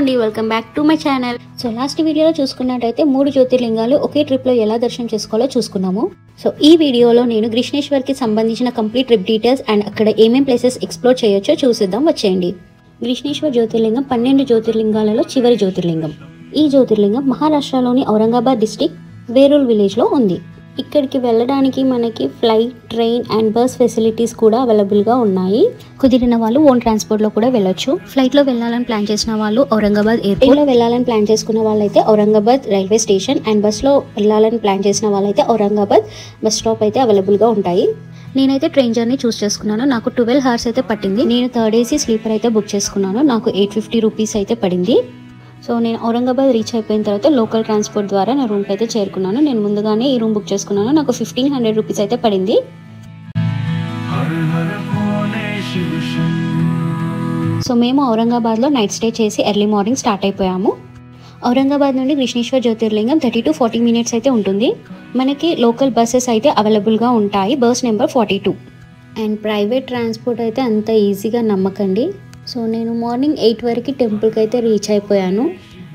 అండి, welcome back to my channel. So last వీడియోలో చూసుకున్నట్టయితే 3 జ్యోతిర్లింగాలు ఒకే ట్రిప్లో ఎలా దర్శనం చేసుకోవాలో చూసుకున్నాము. సో ఈ వీడియోలో నేను గ్రిష్ణేశ్వర్కి సంబంధించిన కంప్లీట్ ట్రిప్ డీటెయిల్స్ అండ్ అక్కడ ఏమేం ప్లేసెస్ ఎక్స్ప్లోర్ చేయొచ్చో చూసిద్దాం, వచ్చేయండి. గ్రిష్ణేశ్వర్ జ్యోతిర్లింగం 12 జ్యోతిర్లింగాలలో చివరి జ్యోతిర్లింగం. ఈ జ్యోతిర్లింగం మహారాష్ట్రలోని ఔరంగాబాద్ డిస్టిక్ వేరూల్ విలేజ్లో ఉంది. ఇక్కడికి వెళ్ళడానికి మనకి flight, train and bus facilities కూడా అవైలబుల్గా ఉన్నాయి. కుదిరిన వాళ్ళు ఓన్ ట్రాన్స్పోర్ట్లో కూడా వెళ్ళొచ్చు. ఫ్లైట్లో వెళ్ళాలని ప్లాన్ చేసిన వాళ్ళు ఔరంగాబాద్ ఎయిర్పోర్ట్లో వెళ్ళాలని ప్లాన్ చేసుకున్న వాళ్ళైతే ఔరంగాబాద్ రైల్వే స్టేషన్ అండ్ బస్లో వెళ్ళాలని ప్లాన్ చేసిన వాళ్ళైతే ఔరంగాబాద్ బస్ స్టాప్ అయితే అవైలబుల్గా ఉంటాయి. నేనైతే ట్రైన్ జర్నీ చూస్ చేసుకున్నాను. నాకు 12 hours అయితే పట్టింది. నేను 3rd AC స్లీపర్ అయితే బుక్ చేసుకున్నాను. నాకు 850 rupees అయితే పడింది. సో నేను ఔరంగాబాద్ రీచ్ అయిపోయిన తర్వాత లోకల్ ట్రాన్స్పోర్ట్ ద్వారా నా రూమ్కి అయితే చేరుకున్నాను. నేను ముందుగానే ఈ రూమ్ బుక్ చేసుకున్నాను. నాకు 1500 rupees అయితే పడింది. సో మేము ఔరంగాబాద్లో నైట్ స్టే చేసి ఎర్లీ మార్నింగ్ స్టార్ట్ అయిపోయాము. ఔరంగాబాద్ నుండి గ్రిష్ణేశ్వర్ జ్యోతిర్లింగం 30 to 40 minutes అయితే ఉంటుంది. మనకి లోకల్ బస్సెస్ అయితే అవైలబుల్గా ఉంటాయి. Bus number 42. And private transport అయితే అంత ఈజీగా నమ్మకండి. సో నేను మార్నింగ్ 8 వరకు టెంపుల్కి అయితే రీచ్ అయిపోయాను.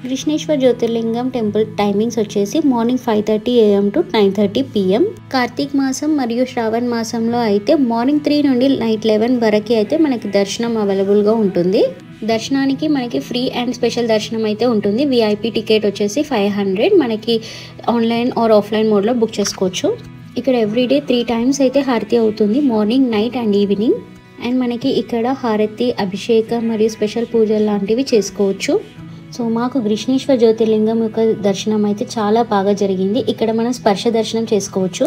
గ్రిష్ణేశ్వర్ జ్యోతిర్లింగం టెంపుల్ టైమింగ్స్ వచ్చేసి morning 5:30 AM to 9:30 PM. Karthik మాసం మరియు శ్రావణ మాసంలో అయితే మార్నింగ్ 3 నుండి నైట్ 11 వరకు అయితే మనకి దర్శనం అవైలబుల్గా ఉంటుంది. దర్శనానికి మనకి ఫ్రీ అండ్ స్పెషల్ దర్శనం అయితే ఉంటుంది. VIP టికెట్ వచ్చేసి 500. మనకి ఆన్లైన్ ఆర్ ఆఫ్లైన్ మోడ్లో బుక్ చేసుకోవచ్చు. ఇక్కడ ఎవ్రీడే 3 times అయితే హారతి అవుతుంది, morning, night and evening. And మనకి ఇక్కడ హారతి, అభిషేకం మరియు స్పెషల్ పూజలు లాంటివి చేసుకోవచ్చు. సో మాకు గ్రిష్ణేశ్వర్ జ్యోతిర్లింగం యొక్క దర్శనం అయితే చాలా బాగా జరిగింది. ఇక్కడ మనం స్పర్శ దర్శనం చేసుకోవచ్చు.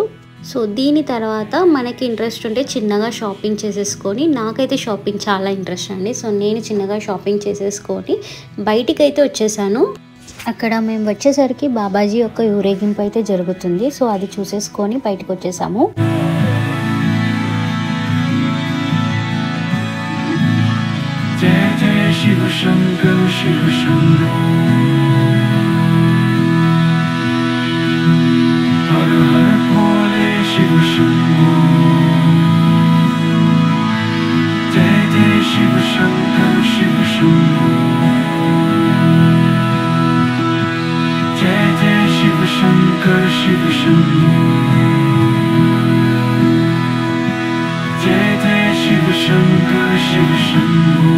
సో దీని తర్వాత మనకి ఇంట్రెస్ట్ ఉంటే చిన్నగా షాపింగ్ చేసేసుకొని, నాకైతే షాపింగ్ చాలా ఇంట్రెస్ట్ అండి. సో నేను చిన్నగా షాపింగ్ చేసేసుకొని బయటికి అయితే వచ్చేసాను. అక్కడ మేము వచ్చేసరికి బాబాజీ యొక్క ఊరేగింపు అయితే జరుగుతుంది. సో అది చూసేసుకొని బయటకు వచ్చేసాము. शिव शंकर शिव शंकर हर हर भोले शिव शंभो जय जय शिव शंकर शिव शंभो जय जय शिव शंकर शिव शंभो जय जय शिव शंकर शिव शंभो.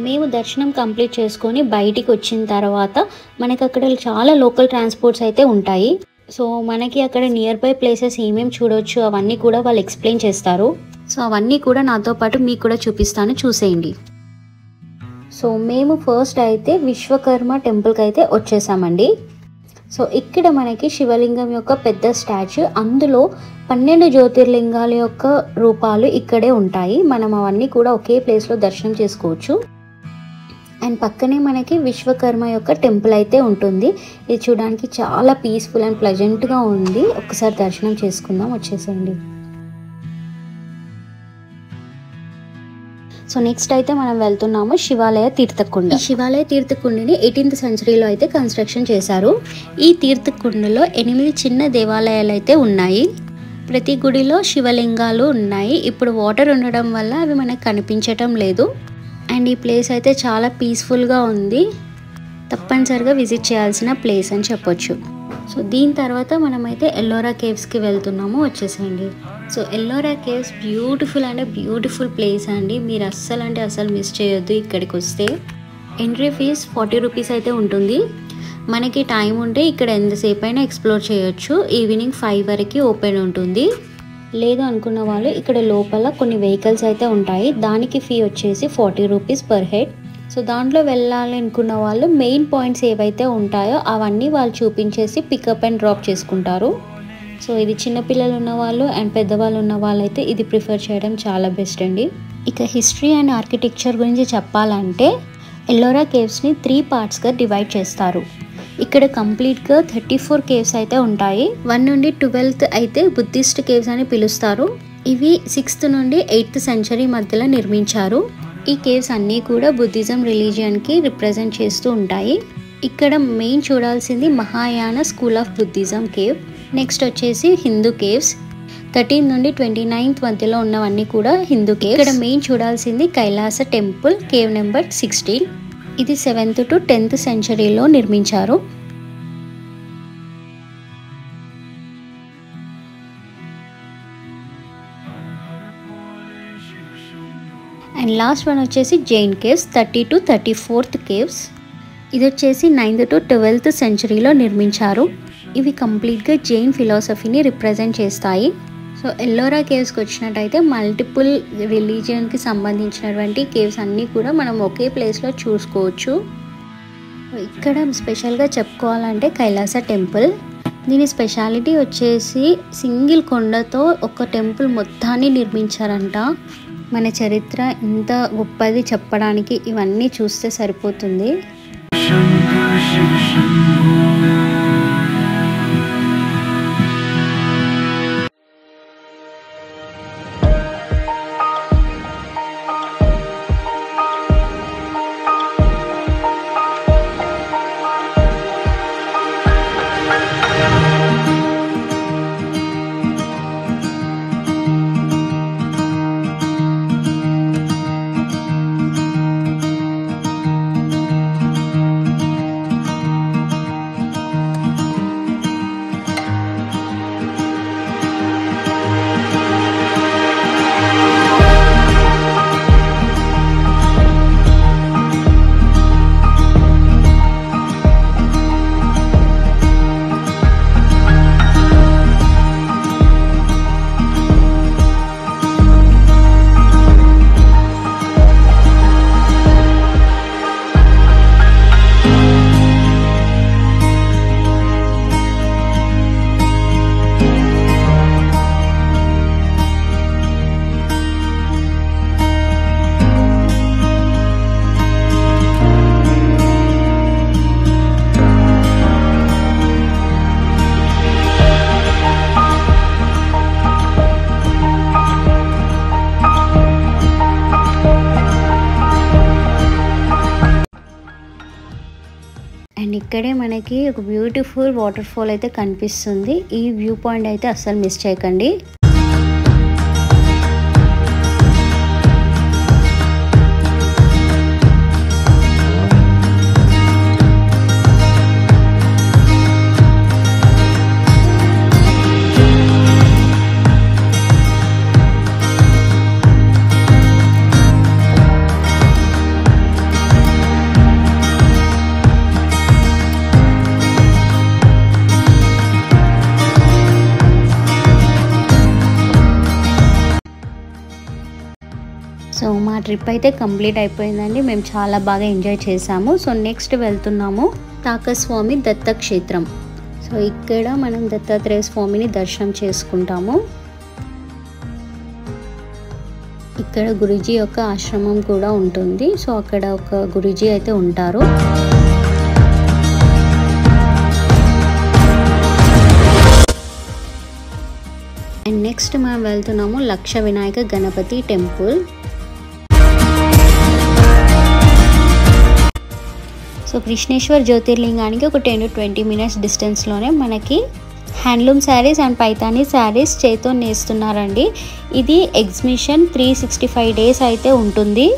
మేము దర్శనం కంప్లీట్ చేసుకొని బయటికి వచ్చిన తర్వాత మనకి అక్కడ చాలా లోకల్ ట్రాన్స్పోర్ట్స్ అయితే ఉంటాయి. సో మనకి అక్కడ నియర్ బై ప్లేసెస్ ఏమేమి చూడవచ్చు అవన్నీ కూడా వాళ్ళు ఎక్స్ప్లెయిన్ చేస్తారు. సో అవన్నీ కూడా నాతో పాటు మీకు కూడా చూపిస్తాను, చూసేయండి. సో మేము ఫస్ట్ అయితే విశ్వకర్మ టెంపుల్కి అయితే వచ్చేసామండి. సో ఇక్కడ మనకి శివలింగం యొక్క పెద్ద స్టాచ్యూ, అందులో 12 జ్యోతిర్లింగాల యొక్క రూపాలు ఇక్కడే ఉంటాయి. మనం అవన్నీ కూడా ఒకే ప్లేస్లో దర్శనం చేసుకోవచ్చు. అండ్ పక్కనే మనకి విశ్వకర్మ యొక్క టెంపుల్ అయితే ఉంటుంది. ఇది చూడడానికి చాలా పీస్ఫుల్ అండ్ ప్లెజెంట్గా ఉంది. ఒకసారి దర్శనం చేసుకుందాం, వచ్చేసేయండి. సో నెక్స్ట్ అయితే మనం వెళ్తున్నాము శివాలయ తీర్థకుండ. ఈ శివాలయ తీర్థకుండిని 18th centuryలో అయితే కన్స్ట్రక్షన్ చేశారు. ఈ తీర్థకుండలో 8 చిన్న దేవాలయాలు అయితే ఉన్నాయి. ప్రతి గుడిలో శివలింగాలు ఉన్నాయి. ఇప్పుడు వాటర్ ఉండడం వల్ల అవి మనకు కనిపించటం లేదు. అండ్ ఈ ప్లేస్ అయితే చాలా పీస్ఫుల్గా ఉంది. తప్పనిసరిగా విజిట్ చేయాల్సిన ప్లేస్ అని చెప్పొచ్చు. సో దీని తర్వాత మనమైతే ఎల్లోరా కేవ్స్కి వెళ్తున్నాము, వచ్చేసేయండి. సో ఎల్లోరా కేవ్స్ బ్యూటిఫుల్ అంటే బ్యూటిఫుల్ ప్లేస్ అండి. మీరు అస్సలు మిస్ చేయొద్దు ఇక్కడికి వస్తే. ఎంట్రీ ఫీజ్ 40 rupees అయితే ఉంటుంది. మనకి టైం ఉంటే ఇక్కడ ఎంతసేపు అయినా ఎక్స్ప్లోర్ చేయొచ్చు. ఈవినింగ్ 5 వరకు ఓపెన్ ఉంటుంది. లేదు అనుకున్న వాళ్ళు ఇక్కడ లోపల కొన్ని వెహికల్స్ అయితే ఉంటాయి. దానికి ఫీ వచ్చేసి 40 rupees per head. సో దాంట్లో వెళ్ళాలి అనుకున్న వాళ్ళు మెయిన్ పాయింట్స్ ఏవైతే ఉంటాయో అవన్నీ వాళ్ళు చూపించేసి పికప్ అండ్ డ్రాప్ చేసుకుంటారు. సో ఇది చిన్నపిల్లలు ఉన్నవాళ్ళు అండ్ పెద్దవాళ్ళు ఉన్న వాళ్ళైతే ఇది ప్రిఫర్ చేయడం చాలా బెస్ట్ అండి. ఇక హిస్టరీ అండ్ ఆర్కిటెక్చర్ గురించి చెప్పాలంటే ఎల్లోరా కేవ్స్ని 3 partsగా డివైడ్ చేస్తారు. ఇక్కడ కంప్లీట్గా 34 caves అయితే ఉంటాయి. 1 నుండి 12th అయితే బుద్ధిస్ట్ కేవ్స్ అని పిలుస్తారు. ఇవి 6th నుండి 8th century మధ్యలో నిర్మించారు. ఈ కేవ్స్ అన్నీ కూడా బుద్ధిజం రిలీజియన్కి రిప్రజెంట్ చేస్తూ ఉంటాయి. ఇక్కడ మెయిన్ చూడాల్సింది Mahayana school of Buddhism cave. Next వచ్చేసి హిందూ కేవ్స్, 13 నుండి 29th మధ్యలో ఉన్నవన్నీ కూడా హిందూ కేవ్స్. ఇక్కడ మెయిన్ చూడాల్సింది కైలాస టెంపుల్, కేవ్ నెంబర్ 16. ఇది 7th to 10th సెంచరీలో నిర్మించారు. అండ్ లాస్ట్ వన్ వచ్చేసి Jain caves, 30 to 34th caves. ఇది వచ్చేసి 9th to 12th సెంచరీలో నిర్మించారు. ఇవి కంప్లీట్గా జైన్ ఫిలాసఫీని రిప్రజెంట్ చేస్తాయి. సో ఎల్లోరా కేవ్స్కి వచ్చినట్టయితే మల్టిపుల్ రిలీజియన్కి సంబంధించినటువంటి కేవ్స్ అన్నీ కూడా మనం ఒకే ప్లేస్లో చూసుకోవచ్చు. ఇక్కడ స్పెషల్గా చెప్పుకోవాలంటే కైలాస టెంపుల్. దీని స్పెషాలిటీ వచ్చేసి సింగిల్ కొండతో ఒక టెంపుల్ మొత్తాన్ని నిర్మించారంట. మన చరిత్ర ఇంత గొప్పది చెప్పడానికి ఇవన్నీ చూస్తే సరిపోతుంది. Shankar Shiva Shambho. అండ్ ఇక్కడే మనకి ఒక బ్యూటిఫుల్ వాటర్ ఫాల్ అయితే కనిపిస్తుంది. ఈ వ్యూ పాయింట్ అయితే అస్సలు మిస్ చేయకండి. సో మా ట్రిప్ అయితే కంప్లీట్ అయిపోయిందండి. మేము చాలా బాగా ఎంజాయ్ చేసాము. సో నెక్స్ట్ వెళ్తున్నాము తాకస్వామి దత్తక్షేత్రం. సో ఇక్కడ మనం దత్తాత్రేయ స్వామిని దర్శనం చేసుకుంటాము. ఇక్కడ గురూజీ యొక్క ఆశ్రమం కూడా ఉంటుంది. సో అక్కడ ఒక గురూజీ అయితే ఉంటారు. అండ్ నెక్స్ట్ మనం వెళ్తున్నాము లక్ష వినాయక గణపతి టెంపుల్. సో కృష్ణేశ్వర్ జ్యోతిర్లింగానికి ఒక 10 to 20 minutes డిస్టెన్స్లోనే మనకి హ్యాండ్లూమ్ శారీస్ అండ్ పైతానీ శారీస్ చేతో నేస్తున్నారండి. ఇది ఎగ్జిబిషన్ 365 days అయితే ఉంటుంది.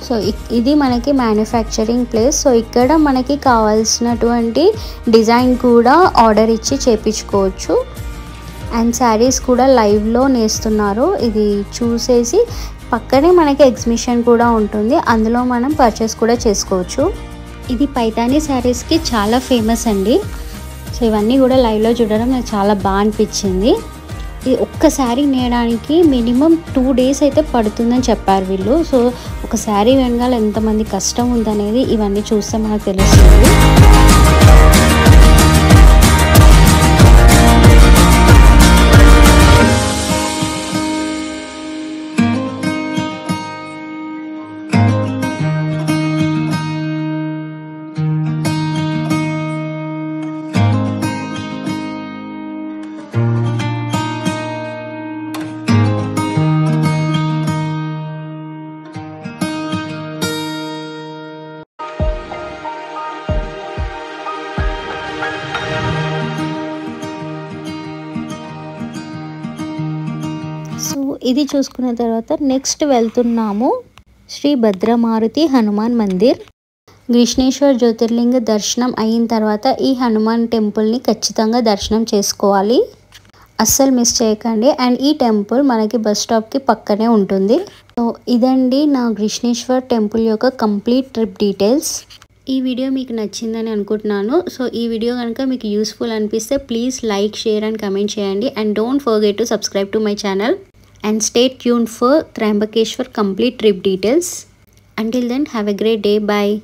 సో ఇది మనకి మ్యానుఫ్యాక్చరింగ్ ప్లేస్. సో ఇక్కడ మనకి కావాల్సినటువంటి డిజైన్ కూడా ఆర్డర్ ఇచ్చి చేపించుకోవచ్చు. అండ్ శారీస్ కూడా లైవ్లో నేస్తున్నారు. ఇది చూసేసి పక్కనే మనకి ఎగ్జిబిషన్ కూడా ఉంటుంది, అందులో మనం పర్చేస్ కూడా చేసుకోవచ్చు. ఇది పైతానీ శారీస్కి చాలా ఫేమస్ అండి. సో ఇవన్నీ కూడా లైవ్లో చూడడం నాకు చాలా బాగా అనిపించింది. ఇది ఒక్క శారీ నేయడానికి మినిమం 2 days అయితే పడుతుందని చెప్పారు వీళ్ళు. సో ఒక శారీ వెనకాల ఎంతమంది కష్టం ఉందనేది ఇవన్నీ చూస్తే మనకు తెలుస్తుంది. ఇది చూసుకున్న తర్వాత నెక్స్ట్ వెళ్తున్నాము శ్రీ భద్రమారుతి హనుమాన్ మందిర్. గ్రిష్ణేశ్వర్ జ్యోతిర్లింగ దర్శనం అయిన తర్వాత ఈ హనుమాన్ టెంపుల్ని ఖచ్చితంగా దర్శనం చేసుకోవాలి, అస్సలు మిస్ చేయకండి. అండ్ ఈ టెంపుల్ మనకి బస్ స్టాప్కి పక్కనే ఉంటుంది. సో ఇదండి నా గ్రిష్ణేశ్వర్ టెంపుల్ యొక్క కంప్లీట్ ట్రిప్ డీటెయిల్స్. ఈ వీడియో మీకు నచ్చిందని అనుకుంటున్నాను. సో ఈ వీడియో కనుక మీకు యూస్ఫుల్ అనిపిస్తే please like, share and comment చేయండి. And don't forget to subscribe to my channel and stay tuned for Trimbakeshwar complete trip details. Until then, have a great day. Bye.